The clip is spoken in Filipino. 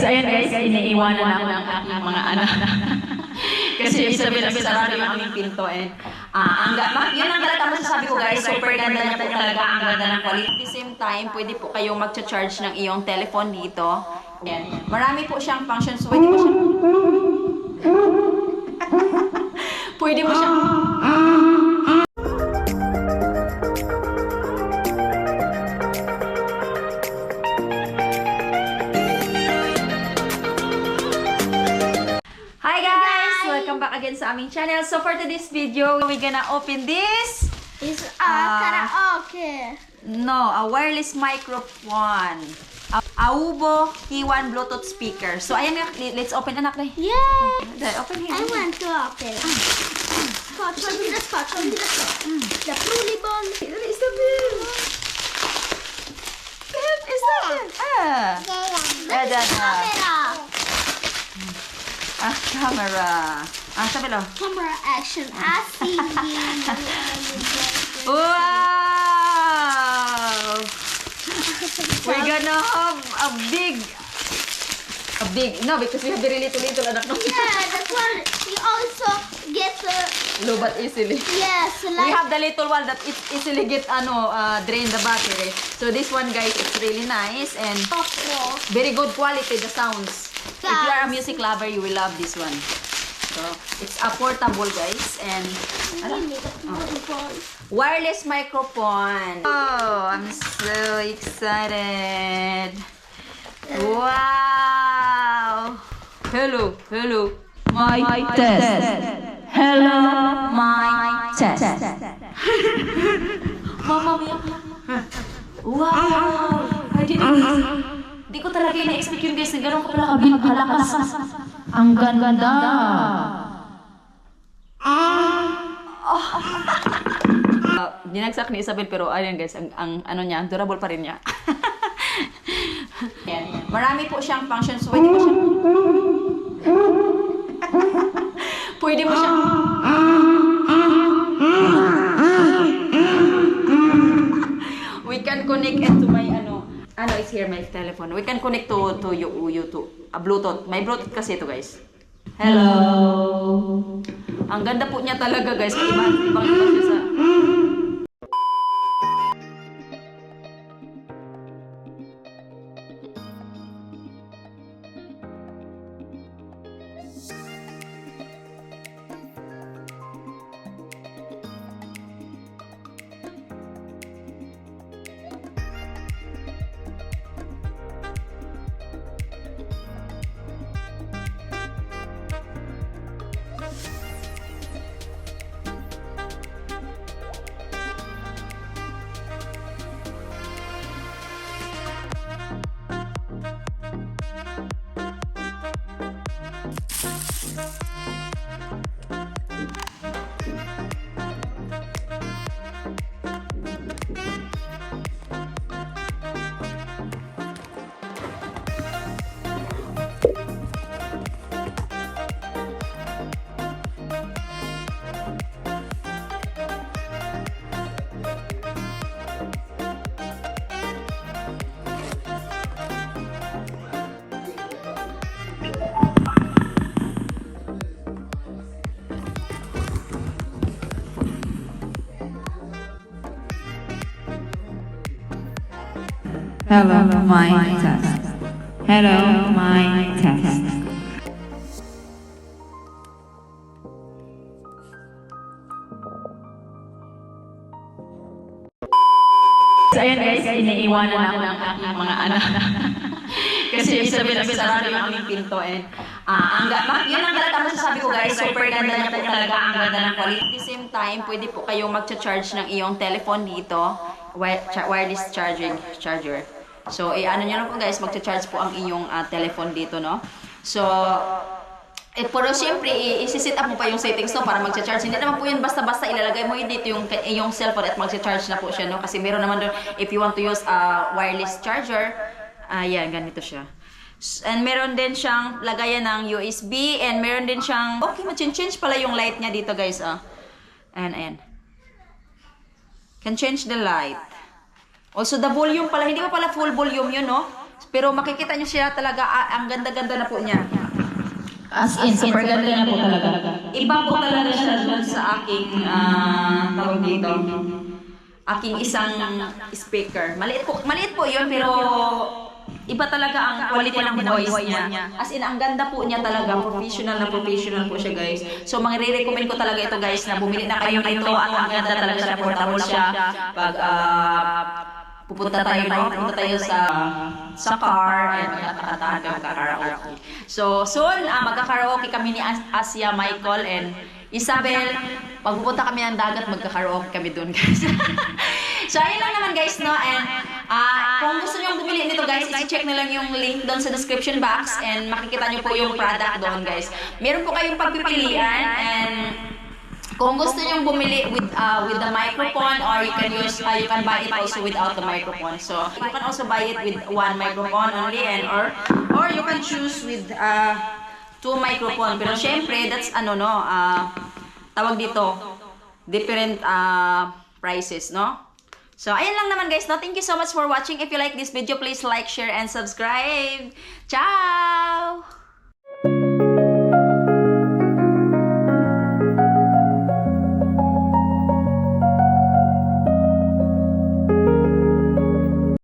So, ayan guys, iniiwanan ako ng aking mga anak. Kasi sabi na sarado yung aming pinto. And, yun ang talaga masasabi ko guys, super ganda niya po talaga, ang ganda ng quality. At the same time, pwede po kayong mag-charge ng iyong telephone dito. Ayan. Marami po siyang functions. Pwede mo siyang... pwede mo siyang... Hi guys! Welcome back again sa aming channel. So for today's video, we're gonna open this. It's karaoke. No, a wireless microphone. Aubo T1 Bluetooth speaker. So ayan nga, let's open anak na. Yes! Open here. I want to open. Scotch, show me the scotch, show me the scotch. The fruity ball. Isabel! Isabel! Camera. Camera. Isabel, oh. Camera action. I see you. Wow! We're gonna have a big, no, because we have very little anak no. Yeah, that's why you also get Low but easily. yes, We like have the little one that it easily get drain the battery. So this one guys, it's really nice and very good quality the sounds. If you are a music lover, you will love this one. So it's a portable guys and wireless microphone. Oh, I'm so excited. Wow. Hello, my test. Hello, my test. Mama mia. Wow. Di ko talaga ina-expect yung guys na gano'n ka pala kalakas. Ang ganda. Dinagsak ni Isabel pero ayun guys, ang ano niya, durable pa rin niya. Ayan. Marami po siyang functions. Pwede mo siyang... pwede mo siyang... we can connect it to my ano is here my telephone. We can connect to you to a Bluetooth. May Bluetooth kasi ito guys. Hello. Ang ganda po niya talaga guys. Ibang siya sa... Hello, my test. Hello, my test. So, ayan guys, iniiwanan ako ng aking mga anak. Kasi sabi na sarado yung aming pinto. And, yun ang talaga masasabi ko guys, super ganda niya po talaga, ang ganda ng quality. At the same time, pwede po kayong mag-charge ng iyong telephone dito. Wireless charger. So, ano nyo na po guys, mag-charge po ang inyong telephone dito, no? So, pero siyempre, isi-set up mo pa yung settings no, para mag-charge. Hindi naman po yun basta-basta ilalagay mo dito yung cellphone at mag-charge na po siya, no? Kasi meron naman doon, if you want to use a wireless charger, ayan, ganito siya. And meron din siyang lagayan ng USB, and meron din siyang, okay, ma-change pala yung light niya dito guys, ayan. Can change the light. Also, the volume pala, hindi pa pala full volume yun, no? Pero makikita nyo siya talaga, ang ganda-ganda na po niya. As in, super ganda na po talaga. Iba po talaga siya dun sa aking, tawag dito, aking isang speaker. Maliit po yun, pero iba talaga ang quality ng voice niya. As in, ang ganda po niya talaga. Professional po siya, guys. So, recommend ko talaga ito, guys, na bumili na kayo nito at ang ganda talaga siya. Portable siya. Pag pupunta tayo sa car and magkakatahan kayo magkakaraoke. So, soon, magkakaraoke kami ni Asia, Michael, and Isabel. Pag pupunta kami ng dagat, magkakaraoke kami doon, guys. So, ayun lang naman, guys, no? And kung gusto nyo bumili nito, guys, i-check nyo lang yung link doon sa description box and makikita nyo po yung product doon, guys. Meron po kayong pagpipilian and kung gusto nyo bumili with the microphone, or you can buy it also without the microphone. So, you can also buy it with one microphone only and or you can choose with two microphone. Pero syempre, that's tawag dito, different prices, no? So, ayun lang naman, guys, no? Thank you so much for watching. If you like this video, please like, share, and subscribe. Ciao!